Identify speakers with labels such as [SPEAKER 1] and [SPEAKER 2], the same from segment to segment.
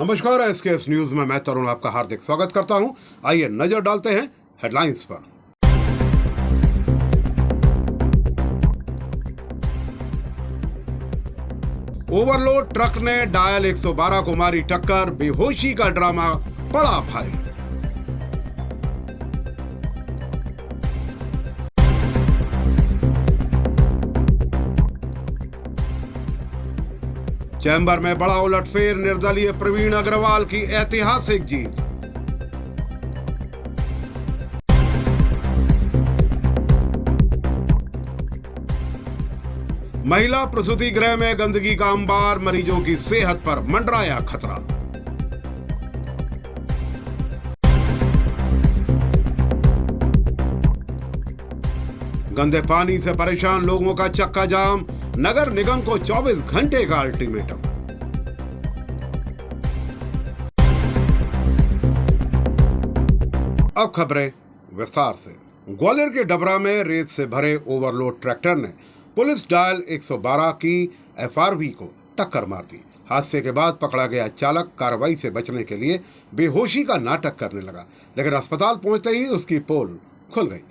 [SPEAKER 1] नमस्कार, SKS news में मैं तरुण आपका हार्दिक स्वागत करता हूं। आइए नजर डालते हैं हेडलाइंस पर। ओवरलोड ट्रक ने डायल 112 को मारी टक्कर, बेहोशी का ड्रामा पड़ा भारी। चैम्बर में बड़ा उलटफेर, निर्दलीय प्रवीण अग्रवाल की ऐतिहासिक जीत। महिला प्रसूति गृह में गंदगी का अंबार, मरीजों की सेहत पर मंडराया खतरा। गंदे पानी से परेशान लोगों का चक्का जाम, नगर निगम को 24 घंटे का अल्टीमेटम। अब खबरें विस्तार से। ग्वालियर के डबरा में रेत से भरे ओवरलोड ट्रैक्टर ने पुलिस डायल 112 की एफआरवी को टक्कर मार दी। हादसे के बाद पकड़ा गया चालक कार्रवाई से बचने के लिए बेहोशी का नाटक करने लगा, लेकिन अस्पताल पहुंचते ही उसकी पोल खुल गई।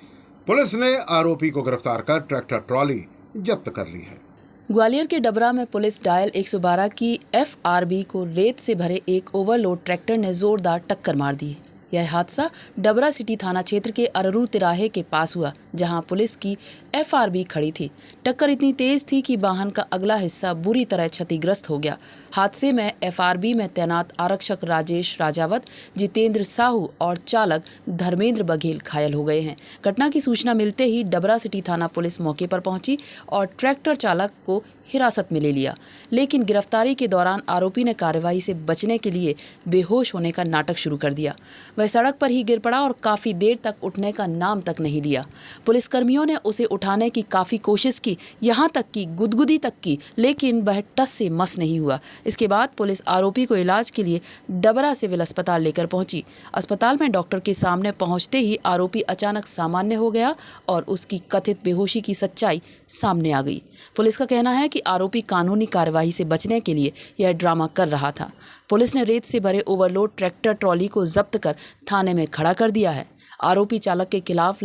[SPEAKER 1] पुलिस ने आरोपी को गिरफ्तार कर ट्रैक्टर ट्रॉली जब्त कर ली है।
[SPEAKER 2] ग्वालियर के डबरा में पुलिस डायल 112 की एफआरबी को रेत से भरे एक ओवरलोड ट्रैक्टर ने जोरदार टक्कर मार दी। यह हादसा डबरा सिटी थाना क्षेत्र के अररू तिराहे के पास हुआ, जहां पुलिस की एफआरबी खड़ी थी। टक्कर इतनी तेज थी कि वाहन का अगला हिस्सा बुरी तरह क्षतिग्रस्त हो गया। हादसे में एफआरबी में तैनात आरक्षक राजेश राजावत, जितेंद्र साहू और चालक धर्मेंद्र बघेल घायल हो गए हैं। घटना की सूचना मिलते ही डबरा सिटी थाना पुलिस मौके पर पहुंची और ट्रैक्टर चालक को हिरासत में ले लिया, लेकिन गिरफ्तारी के दौरान आरोपी ने कार्रवाई से बचने के लिए बेहोश होने का नाटक शुरू कर दिया। वह सड़क पर ही गिर पड़ा और काफी देर तक उठने का नाम तक नहीं लिया। पुलिसकर्मियों ने उसे उठाने की काफी कोशिश की, यहाँ तक कि गुदगुदी तक की, लेकिन वह टस से मस नहीं हुआ। इसके बाद पुलिस आरोपी को इलाज के लिए डबरा सिविल अस्पताल लेकर पहुंची। अस्पताल में डॉक्टर के सामने पहुंचते ही आरोपी अचानक सामान्य हो गया और उसकी कथित बेहोशी की सच्चाई सामने आ गई। पुलिस का कहना है कि आरोपी कानूनी कार्रवाई से बचने के लिए यह ड्रामा कर रहा था। पुलिस ने रेत से भरे ओवरलोड ट्रैक्टर ट्रॉली को जब्त कर थाने में खड़ा कर दिया है। आरोपी चालक के खिलाफ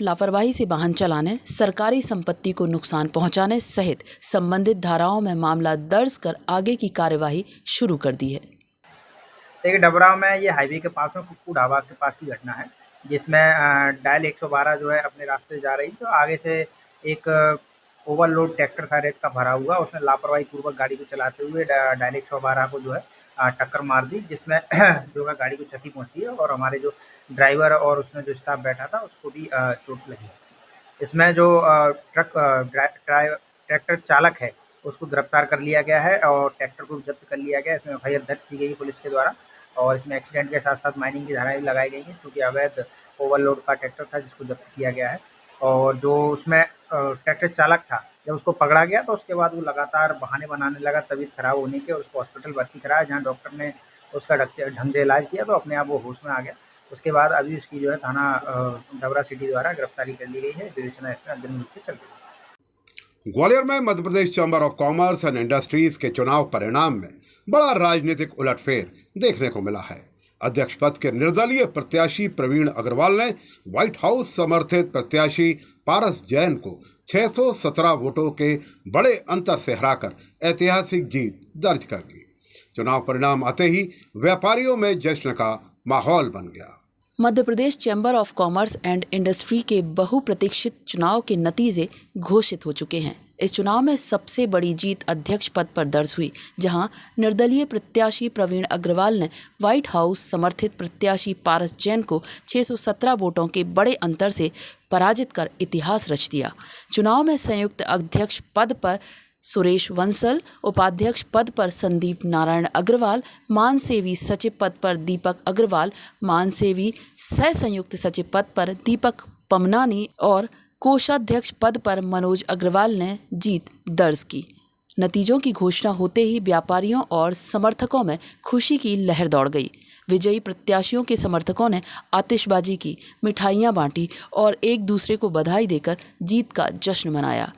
[SPEAKER 2] लापरवाही से वाहन चलाने, सरकारी संपत्ति को नुकसान पहुंचाने सहित संबंधित धाराओं में मामला दर्ज कर आगे की कार्यवाही शुरू कर दी है।
[SPEAKER 3] देखिए, डबरा में ये हाईवे के पास में कुक्कू ढाबा के पास की घटना है, जिसमें डायल 112 जो है अपने रास्ते जा रही, तो आगे से एक ओवरलोड ट्रैक्टर था रेत का भरा हुआ, उसने लापरवाही पूर्वक गाड़ी को चलाते हुए डायल 112 को जो है टक्कर मार दी, जिसमें जो है गाड़ी को क्षति पहुंची है और हमारे जो ड्राइवर और उसमें जो स्टाफ बैठा था उसको भी चोट लगी। इसमें जो ट्रैक्टर चालक है उसको गिरफ्तार कर लिया गया है और ट्रैक्टर को जब्त कर लिया गया। इसमें एफआईआर दर्ज की गई पुलिस के द्वारा और इसमें एक्सीडेंट के साथ साथ माइनिंग की धाराएं भी लगाई गई हैं, क्योंकि अवैध ओवरलोड का ट्रैक्टर था जिसको जब्त किया गया है। और जो उसमें ट्रैक्टर चालक था, जब उसको पकड़ा गया तो उसके बाद वो लगातार बहाने बनाने लगा तबीयत खराब होने के। उसको हॉस्पिटल भर्ती कराया, जहाँ डॉक्टर ने उसका ढंग से इलाज किया तो अपने आप वो होश में आ गया। उसके बाद अभी उसकी जो है थाना डबरा सिटी द्वारा गिरफ्तारी कर ली गई है। विवेचना इसमें अग्रिम रूप से चल रही है।
[SPEAKER 1] ग्वालियर में Madhya Pradesh Chamber of Commerce and Industries के चुनाव परिणाम में बड़ा राजनीतिक उलटफेर देखने को मिला है। अध्यक्ष पद के निर्दलीय प्रत्याशी प्रवीण अग्रवाल ने व्हाइट हाउस समर्थित प्रत्याशी पारस जैन को 617 वोटों के बड़े अंतर से हराकर ऐतिहासिक जीत दर्ज कर ली। चुनाव परिणाम आते ही व्यापारियों में जश्न का माहौल बन गया।
[SPEAKER 2] Madhya Pradesh Chamber of Commerce and Industry के बहुप्रतीक्षित चुनाव के नतीजे घोषित हो चुके हैं। इस चुनाव में सबसे बड़ी जीत अध्यक्ष पद पर दर्ज हुई, जहां निर्दलीय प्रत्याशी प्रवीण अग्रवाल ने व्हाइट हाउस समर्थित प्रत्याशी पारस जैन को 617 वोटों के बड़े अंतर से पराजित कर इतिहास रच दिया। चुनाव में संयुक्त अध्यक्ष पद पर सुरेश वंसल, उपाध्यक्ष पद पर संदीप नारायण अग्रवाल, मानसेवी सचिव पद पर दीपक अग्रवाल, मानसेवी सह संयुक्त सचिव पद पर दीपक पमनानी और कोषाध्यक्ष पद पर मनोज अग्रवाल ने जीत दर्ज की। नतीजों की घोषणा होते ही व्यापारियों और समर्थकों में खुशी की लहर दौड़ गई। विजयी प्रत्याशियों के समर्थकों ने आतिशबाजी की, मिठाइयां बांटी और एक दूसरे को बधाई देकर जीत का जश्न मनाया।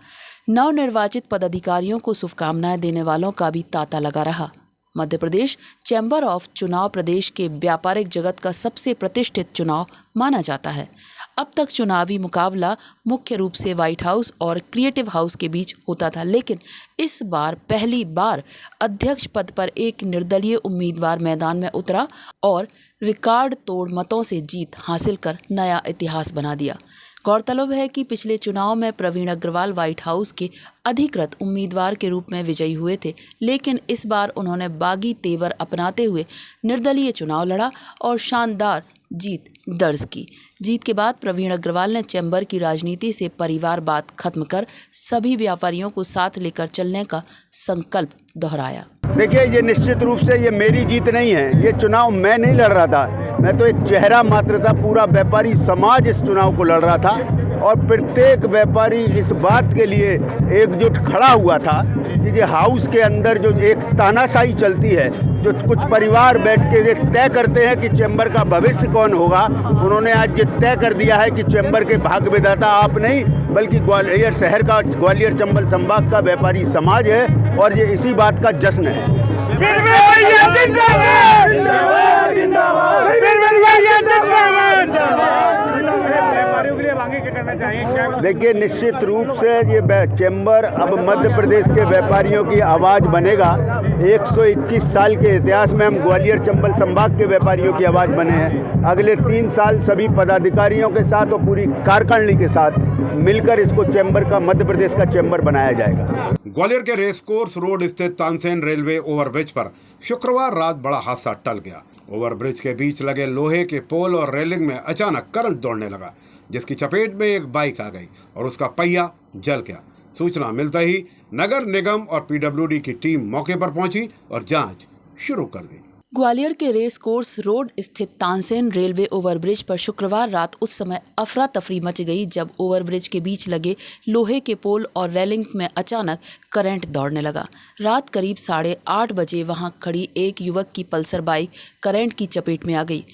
[SPEAKER 2] नवनिर्वाचित पदाधिकारियों को शुभकामनाएं देने वालों का भी तांता लगा रहा। मध्य प्रदेश चैम्बर ऑफ चुनाव प्रदेश के व्यापारिक जगत का सबसे प्रतिष्ठित चुनाव माना जाता है। अब तक चुनावी मुकाबला मुख्य रूप से व्हाइट हाउस और क्रिएटिव हाउस के बीच होता था, लेकिन इस बार पहली बार अध्यक्ष पद पर एक निर्दलीय उम्मीदवार मैदान में उतरा और रिकॉर्ड तोड़ मतों से जीत हासिल कर नया इतिहास बना दिया। गौरतलब है कि पिछले चुनाव में प्रवीण अग्रवाल व्हाइट हाउस के अधिकृत उम्मीदवार के रूप में विजयी हुए थे, लेकिन इस बार उन्होंने बागी तेवर अपनाते हुए निर्दलीय चुनाव लड़ा और शानदार जीत दर्ज की। जीत के बाद प्रवीण अग्रवाल ने चैम्बर की राजनीति से परिवारवाद खत्म कर सभी व्यापारियों को साथ लेकर चलने का संकल्प दोहराया।
[SPEAKER 4] देखिए, ये निश्चित रूप से ये मेरी जीत नहीं है। ये चुनाव मैं नहीं लड़ रहा था, मैं तो एक चेहरा मात्र था। पूरा व्यापारी समाज इस चुनाव को लड़ रहा था और प्रत्येक व्यापारी इस बात के लिए एकजुट खड़ा हुआ था कि ये हाउस के अंदर जो एक तानाशाही चलती है, जो कुछ परिवार बैठ के तय करते हैं कि चैम्बर का भविष्य कौन होगा, उन्होंने आज ये तय कर दिया है कि चैम्बर के भाग्य विधाता आप नहीं बल्कि ग्वालियर शहर का, ग्वालियर चंबल संभाग का व्यापारी समाज है और ये इसी बात का जश्न है। देखिए, निश्चित रूप से ये चैम्बर अब मध्य प्रदेश के व्यापारियों की आवाज़ बनेगा। 121 साल के इतिहास में हम ग्वालियर चंबल संभाग के व्यापारियों की आवाज़ बने हैं। अगले 3 साल सभी पदाधिकारियों के साथ और पूरी कार्यकारिणी के साथ मिलकर इसको चैम्बर का, मध्य प्रदेश का चैम्बर बनाया जाएगा।
[SPEAKER 1] ग्वालियर के रेस कोर्स रोड स्थित तानसेन रेलवे ओवरब्रिज पर शुक्रवार रात बड़ा हादसा टल गया। ओवरब्रिज के बीच लगे लोहे के पोल और रेलिंग में अचानक करंट दौड़ने लगा, जिसकी चपेट में एक बाइक आ गई और उसका पहिया जल गया। सूचना मिलते ही नगर निगम और पीडब्ल्यूडी की टीम मौके पर पहुंची और जांच शुरू कर दी।
[SPEAKER 2] ग्वालियर के रेस कोर्स रोड स्थित तानसेन रेलवे ओवरब्रिज पर शुक्रवार रात उस समय अफरा तफरी मच गई जब ओवरब्रिज के बीच लगे लोहे के पोल और रेलिंग में अचानक करंट दौड़ने लगा। रात करीब 8:30 बजे वहां खड़ी एक युवक की पल्सर बाइक करंट की चपेट में आ गई।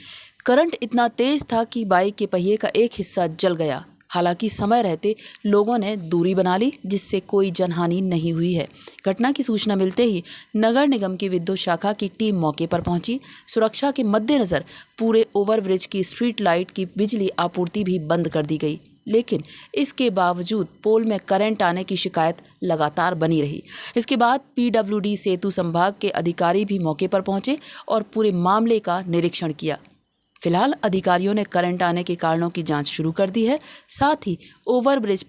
[SPEAKER 2] करंट इतना तेज था कि बाइक के पहिए का एक हिस्सा जल गया। हालांकि समय रहते लोगों ने दूरी बना ली, जिससे कोई जनहानि नहीं हुई है। घटना की सूचना मिलते ही नगर निगम की विद्युत शाखा की टीम मौके पर पहुंची। सुरक्षा के मद्देनजर पूरे ओवरब्रिज की स्ट्रीट लाइट की बिजली आपूर्ति भी बंद कर दी गई, लेकिन इसके बावजूद पोल में करंट आने की शिकायत लगातार बनी रही। इसके बाद पीडब्ल्यूडी सेतु संभाग के अधिकारी भी मौके पर पहुंचे और पूरे मामले का निरीक्षण किया। फिलहाल अधिकारियों ने करंट आने के कारणों की जांच शुरू कर दी है। साथ ही ओवरब्रिज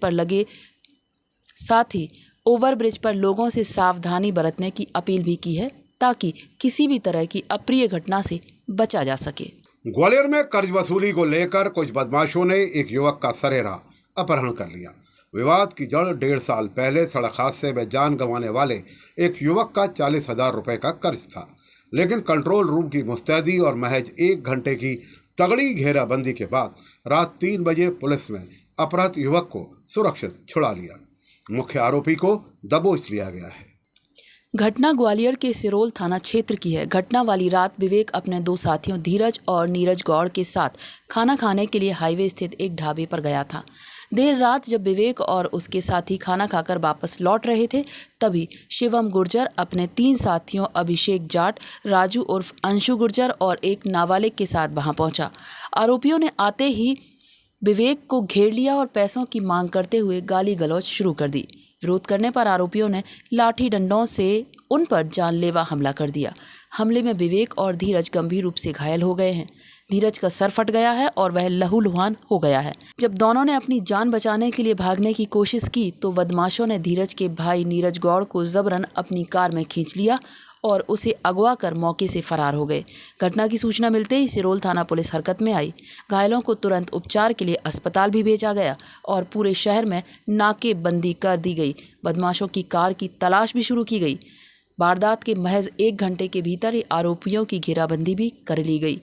[SPEAKER 2] पर लोगों से सावधानी बरतने की अपील भी की है, ताकि किसी भी तरह की अप्रिय घटना से बचा जा सके।
[SPEAKER 1] ग्वालियर में कर्ज वसूली को लेकर कुछ बदमाशों ने एक युवक का सरेरा अपहरण कर लिया। विवाद की जड़ 1.5 साल पहले सड़क हादसे में जान गंवाने वाले एक युवक का 40,000 रुपए का कर्ज था, लेकिन कंट्रोल रूम की मुस्तैदी और महज 1 घंटे की तगड़ी घेराबंदी के बाद रात 3 बजे पुलिस ने अपहृत युवक को सुरक्षित छुड़ा लिया। मुख्य आरोपी को दबोच लिया गया है।
[SPEAKER 2] घटना ग्वालियर के सिरोल थाना क्षेत्र की है। घटना वाली रात विवेक अपने 2 साथियों धीरज और नीरज गौड़ के साथ खाना खाने के लिए हाईवे स्थित एक ढाबे पर गया था। देर रात जब विवेक और उसके साथी खाना खाकर वापस लौट रहे थे, तभी शिवम गुर्जर अपने 3 साथियों अभिषेक जाट, राजू उर्फ अंशु गुर्जर और एक नाबालिग के साथ वहां पहुंचा। आरोपियों ने आते ही विवेक को घेर लिया और पैसों की मांग करते हुए गाली गलौज शुरू कर दी। विरोध करने पर आरोपियों ने लाठी डंडों से उन पर जानलेवा हमला कर दिया। हमले में विवेक और धीरज गंभीर रूप से घायल हो गए हैं। धीरज का सर फट गया है और वह लहूलुहान हो गया है। जब दोनों ने अपनी जान बचाने के लिए भागने की कोशिश की तो बदमाशों ने धीरज के भाई नीरज गौड़ को जबरन अपनी कार में खींच लिया और उसे अगवा कर मौके से फरार हो गए। घटना की सूचना मिलते ही सिरोल थाना पुलिस हरकत में आई। घायलों को तुरंत उपचार के लिए अस्पताल भी भेजा गया और पूरे शहर में नाकेबंदी कर दी गई। बदमाशों की कार की तलाश भी शुरू की गई। वारदात के महज 1 घंटे के भीतर आरोपियों की घेराबंदी भी कर ली गई।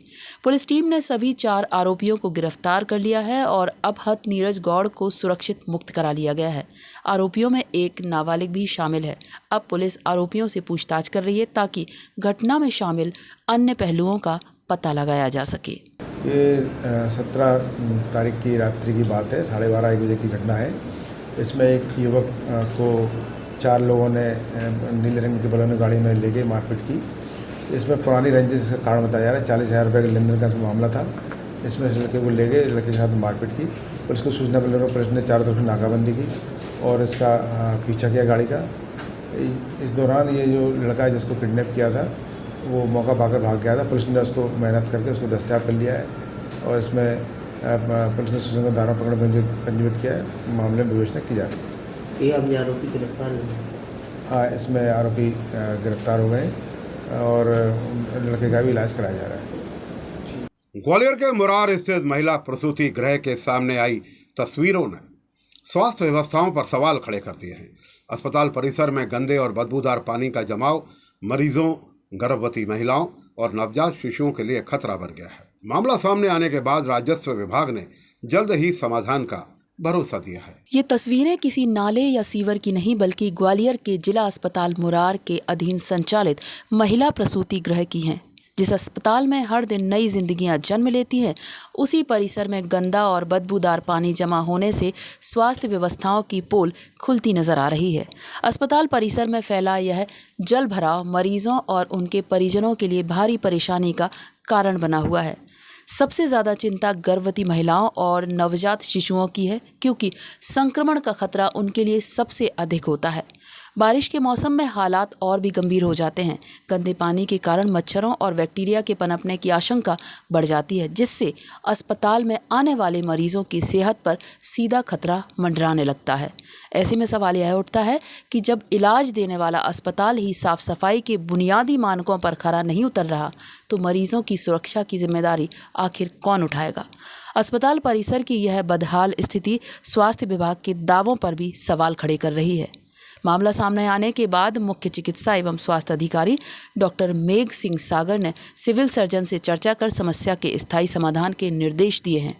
[SPEAKER 2] पुलिस टीम ने सभी 4 आरोपियों को गिरफ्तार कर लिया है और अब हत नीरज गौड़ को सुरक्षित मुक्त करा लिया गया है। आरोपियों में एक नाबालिग भी शामिल है। अब पुलिस आरोपियों से पूछताछ कर रही है ताकि घटना में शामिल अन्य पहलुओं का पता लगाया जा सके।
[SPEAKER 5] ये 17 तारीख की रात्रि की बात है, 12:30 1 बजे की घटना है। इसमें एक युवक को 4 लोगों ने नीले रंग की बलोनो गाड़ी में ले गए, मारपीट की। इसमें पुरानी रंजिश का कारण बताया जा रहा है। 40,000 रुपये के लेन-देन का मामला था। इसमें इस लड़के को ले गए, लड़के के साथ मारपीट की। पुलिस को सूचना मिलने पर पुलिस ने चारों तरफ नाकाबंदी की और इसका पीछा किया गाड़ी का। इस दौरान ये जो लड़का है जिसको किडनैप किया था वो मौका पाकर भाग गया था। पुलिस ने उसको मेहनत करके उसको दस्तयाब कर लिया है और इसमें पुलिस ने सुसंगत धारा पकड़ पंजीबद्ध किया है। मामले में विवेचना की जा रही है।
[SPEAKER 6] ये अभी आरोपी गिरफ्तार हुए?
[SPEAKER 5] हाँ, इसमें आरोपी गिरफ्तार हो गए और लड़के का भी इलाज कराया जा रहा है।
[SPEAKER 1] ग्वालियर के मुरार स्थित महिला प्रसूति गृह के सामने आई तस्वीरों ने स्वास्थ्य व्यवस्थाओं पर सवाल खड़े कर दिए हैं। अस्पताल परिसर में गंदे और बदबूदार पानी का जमाव मरीजों, गर्भवती महिलाओं और नवजात शिशुओं के लिए खतरा बन गया है। मामला सामने आने के बाद राजस्व विभाग ने जल्द ही समाधान का भरोसा दिया है।
[SPEAKER 2] ये तस्वीरें किसी नाले या सीवर की नहीं बल्कि ग्वालियर के जिला अस्पताल मुरार के अधीन संचालित महिला प्रसूति गृह की हैं। जिस अस्पताल में हर दिन नई जिंदगियां जन्म लेती हैं, उसी परिसर में गंदा और बदबूदार पानी जमा होने से स्वास्थ्य व्यवस्थाओं की पोल खुलती नजर आ रही है। अस्पताल परिसर में फैला यह जल भराव मरीजों और उनके परिजनों के लिए भारी परेशानी का कारण बना हुआ है। सबसे ज़्यादा चिंता गर्भवती महिलाओं और नवजात शिशुओं की है, क्योंकि संक्रमण का खतरा उनके लिए सबसे अधिक होता है। बारिश के मौसम में हालात और भी गंभीर हो जाते हैं। गंदे पानी के कारण मच्छरों और बैक्टीरिया के पनपने की आशंका बढ़ जाती है, जिससे अस्पताल में आने वाले मरीजों की सेहत पर सीधा खतरा मंडराने लगता है। ऐसे में सवाल यह उठता है कि जब इलाज देने वाला अस्पताल ही साफ सफाई के बुनियादी मानकों पर खरा नहीं उतर रहा, तो मरीजों की सुरक्षा की जिम्मेदारी आखिर कौन उठाएगा? अस्पताल परिसर की यह बदहाल स्थिति स्वास्थ्य विभाग के दावों पर भी सवाल खड़े कर रही है। मामला सामने आने के बाद मुख्य चिकित्सा एवं स्वास्थ्य अधिकारी डॉक्टर मेघ सिंह सागर ने सिविल सर्जन से चर्चा कर समस्या के स्थायी समाधान के निर्देश दिए हैं।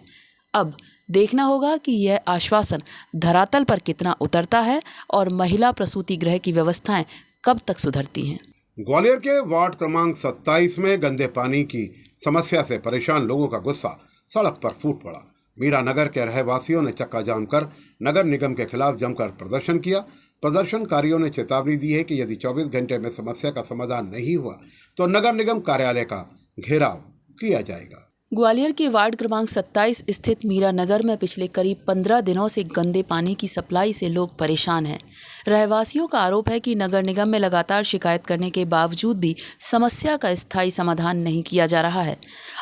[SPEAKER 2] अब देखना होगा कि यह आश्वासन धरातल पर कितना उतरता है और महिला प्रसूति गृह की व्यवस्थाएं कब तक सुधरती हैं।
[SPEAKER 1] ग्वालियर के वार्ड क्रमांक 27 में गंदे पानी की समस्या से परेशान लोगों का गुस्सा सड़क पर फूट पड़ा। मीरा नगर के रहवासियों ने चक्का जाम कर नगर निगम के खिलाफ जमकर प्रदर्शन किया। प्रदर्शनकारियों ने चेतावनी दी है कि यदि 24 घंटे में समस्या का समाधान नहीं हुआ तो नगर निगम कार्यालय का घेराव किया जाएगा।
[SPEAKER 2] ग्वालियर के वार्ड क्रमांक 27 स्थित मीरा नगर में पिछले करीब 15 दिनों से गंदे पानी की सप्लाई से लोग परेशान हैं। रहवासियों का आरोप है कि नगर निगम में लगातार शिकायत करने के बावजूद भी समस्या का स्थायी समाधान नहीं किया जा रहा है।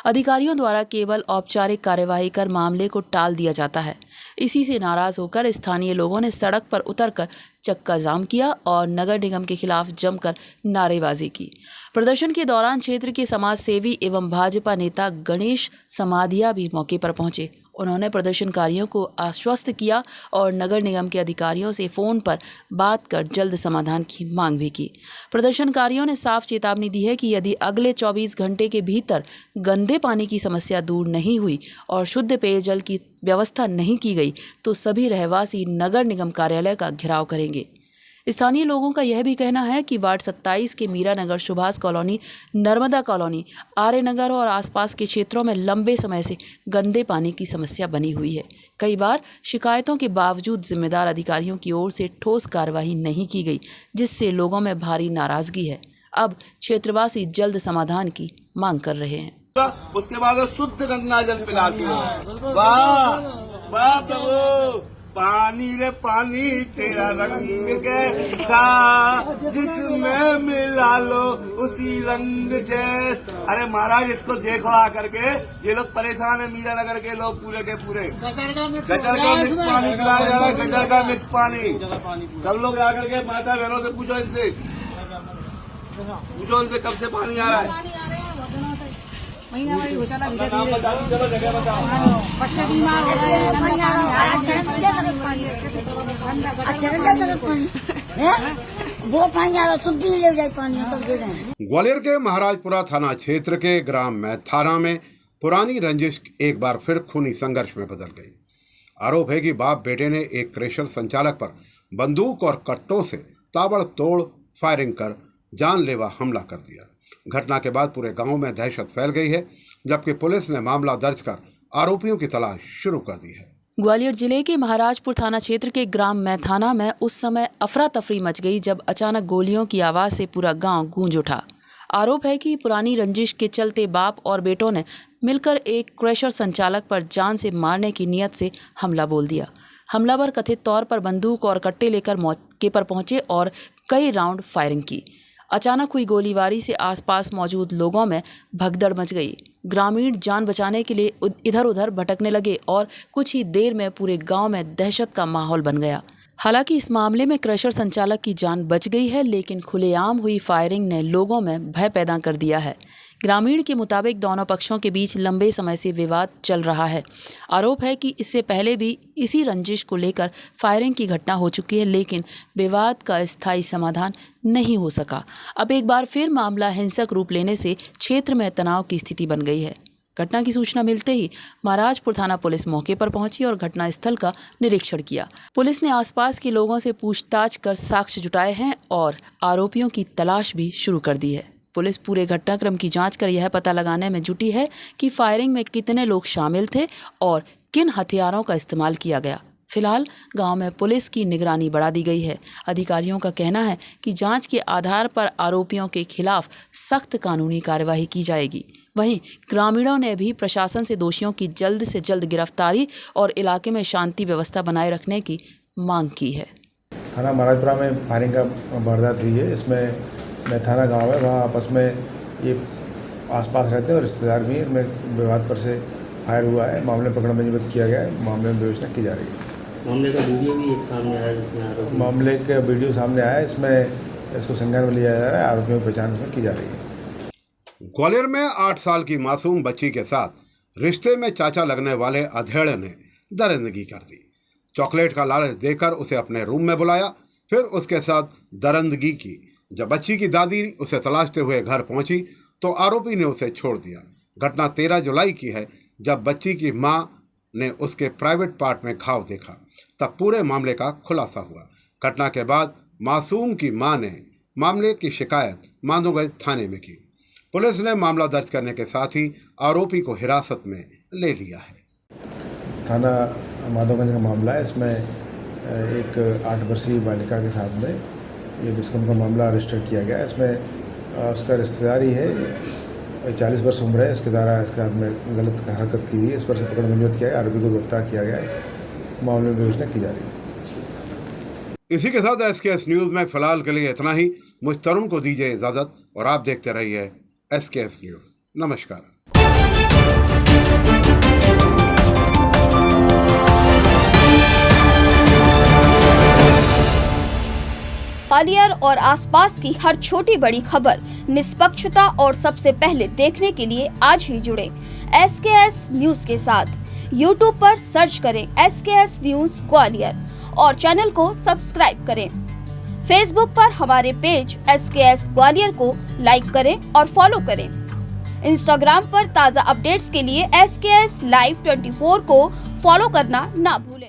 [SPEAKER 2] अधिकारियों द्वारा केवल औपचारिक कार्यवाही कर मामले को टाल दिया जाता है। इसी से नाराज होकर स्थानीय लोगों ने सड़क पर उतरकर चक्का जाम किया और नगर निगम के खिलाफ जमकर नारेबाजी की। प्रदर्शन के दौरान क्षेत्र के समाज सेवी एवं भाजपा नेता गणेश समाधिया भी मौके पर पहुंचे। उन्होंने प्रदर्शनकारियों को आश्वस्त किया और नगर निगम के अधिकारियों से फोन पर बात कर जल्द समाधान की मांग भी की। प्रदर्शनकारियों ने साफ चेतावनी दी है कि यदि अगले 24 घंटे के भीतर गंदे पानी की समस्या दूर नहीं हुई और शुद्ध पेयजल की व्यवस्था नहीं की गई तो सभी रहवासी नगर निगम कार्यालय का घेराव करेंगे। स्थानीय लोगों का यह भी कहना है कि वार्ड 27 के मीरा नगर, सुभाष कॉलोनी, नर्मदा कॉलोनी, आर्य नगर और आसपास के क्षेत्रों में लंबे समय से गंदे पानी की समस्या बनी हुई है। कई बार शिकायतों के बावजूद जिम्मेदार अधिकारियों की ओर से ठोस कार्रवाई नहीं की गई, जिससे लोगों में भारी नाराजगी है। अब क्षेत्रवासी जल्द समाधान की मांग कर रहे हैं।
[SPEAKER 7] उसके बाद शुद्ध गंगा जल पिलाती है। वाह वाह प्रभु, पानी रे पानी तेरा रंग कैसा, जिसमें मिला लो उसी रंग जैस। अरे महाराज, इसको देखो आकर के, ये लोग परेशान है। मीरा नगर के लोग पूरे के पूरे गटर का मिक्स पानी पिलाया जा रहा है। गटर का मिक्स पानी। सब लोग आकर के माता बहनों से पूछो, इनसे कब से पानी आ रहा है। चलो जगह बताओ।
[SPEAKER 8] बच्चे बीमार हो रहे हैं। वो पानी आ रहा तुम भी ले जाए पानी सब दे दें।
[SPEAKER 1] ग्वालियर के महाराजपुरा थाना क्षेत्र के ग्राम मैथाना में पुरानी रंजिश एक बार फिर खूनी संघर्ष में बदल गई। आरोप है कि बाप बेटे ने एक क्रेशर संचालक पर बंदूक और कट्टों से ताबड़तोड़ फायरिंग कर जानलेवा हमला कर दिया। घटना के बाद पूरे गांव में दहशत फैल गई है, जबकि पुलिस ने मामला दर्ज कर आरोपियों की तलाश शुरू कर दी है।
[SPEAKER 2] ग्वालियर जिले के महाराजपुर थाना क्षेत्र के ग्राम मैथाना में उस समय अफरा तफरी मच गई जब अचानक गोलियों की आवाज से पूरा गांव गूंज उठा। आरोप है कि पुरानी रंजिश के चलते बाप और बेटों ने मिलकर एक क्रशर संचालक पर जान से मारने की नीयत से हमला बोल दिया। हमलावर कथित तौर पर बंदूक और कट्टे लेकर मौके पर पहुंचे और कई राउंड फायरिंग की। अचानक हुई गोलीबारी से आसपास मौजूद लोगों में भगदड़ मच गई। ग्रामीण जान बचाने के लिए इधर उधर भटकने लगे और कुछ ही देर में पूरे गांव में दहशत का माहौल बन गया। हालांकि इस मामले में क्रशर संचालक की जान बच गई है, लेकिन खुलेआम हुई फायरिंग ने लोगों में भय पैदा कर दिया है। ग्रामीण के मुताबिक दोनों पक्षों के बीच लंबे समय से विवाद चल रहा है। आरोप है कि इससे पहले भी इसी रंजिश को लेकर फायरिंग की घटना हो चुकी है, लेकिन विवाद का स्थायी समाधान नहीं हो सका। अब एक बार फिर मामला हिंसक रूप लेने से क्षेत्र में तनाव की स्थिति बन गई है। घटना की सूचना मिलते ही महाराजपुर थाना पुलिस मौके पर पहुंची और घटनास्थल का निरीक्षण किया। पुलिस ने आसपास के लोगों से पूछताछ कर साक्ष्य जुटाए हैं और आरोपियों की तलाश भी शुरू कर दी है। पुलिस पूरे घटनाक्रम की जांच कर यह पता लगाने में जुटी है कि फायरिंग में कितने लोग शामिल थे और किन हथियारों का इस्तेमाल किया गया। फिलहाल गांव में पुलिस की निगरानी बढ़ा दी गई है। अधिकारियों का कहना है कि जांच के आधार पर आरोपियों के खिलाफ सख्त कानूनी कार्यवाही की जाएगी। वहीं ग्रामीणों ने भी प्रशासन से दोषियों की जल्द से जल्द गिरफ्तारी और इलाके में शांति व्यवस्था बनाए रखने की मांग की है।
[SPEAKER 5] थाना महाराजपुरा में फायरिंग का वारदात हुई है। इसमें मैथाना गांव है, वहाँ आपस में ये आसपास रहते हैं और रिश्तेदार भी हैं। इनमें विवाद पर से फायर हुआ है। मामले पकड़ में पंजीबद्ध किया गया है। मामले में विवेचना की जा रही है।
[SPEAKER 6] मामले का वीडियो भी एक सामने आया है, जिसमें
[SPEAKER 5] मामले का वीडियो सामने आया है। इसमें इसको संज्ञान में लिया जा रहा है। आरोपियों की पहचान इसमें की जा रही है।
[SPEAKER 1] ग्वालियर में 8 साल की मासूम बच्ची के साथ रिश्ते में चाचा लगने वाले अधेड़ ने दरिंदगी कर दी। चॉकलेट का लालच देकर उसे अपने रूम में बुलाया, फिर उसके साथ दरिंदगी की। जब बच्ची की दादी उसे तलाशते हुए घर पहुंची तो आरोपी ने उसे छोड़ दिया। घटना 13 जुलाई की है, जब बच्ची की मां ने उसके प्राइवेट पार्ट में घाव देखा। तब पूरे मामले का खुलासा हुआ। घटना के बाद मासूम की मां ने मामले की शिकायत माधोगंज थाने में की। पुलिस ने मामला दर्ज करने के साथ ही आरोपी को हिरासत में ले लिया है।
[SPEAKER 5] थाना माधोगंज का मामला है। इसमें एक 8 वर्षीय बालिका के साथ में ये दुष्कर्म का मामला रजिस्टर किया गया है। इसमें उसका रिश्तेदार ही है, 40 वर्ष उम्र है। इसके द्वारा इसके साथ में गलत हरकत की हुई है। इस पर से पकड़ मंजूर किया है। आरोपी को गिरफ्तार किया गया है। मामले में विवेचना की जा रही है।
[SPEAKER 1] इसी के साथ SKS न्यूज़ में फिलहाल के लिए इतना ही। मुझ तरुण को दीजिए इजाज़त और आप देखते रहिए SKS न्यूज़। नमस्कार।
[SPEAKER 9] ग्वालियर और आसपास की हर छोटी बड़ी खबर निष्पक्षता और सबसे पहले देखने के लिए आज ही जुड़े SKS न्यूज के साथ। YouTube पर सर्च करें SKS न्यूज ग्वालियर और चैनल को सब्सक्राइब करें। Facebook पर हमारे पेज SKS ग्वालियर को लाइक करें और फॉलो करें। Instagram पर ताज़ा अपडेट्स के लिए SKS Live 24 को फॉलो करना ना भूलें।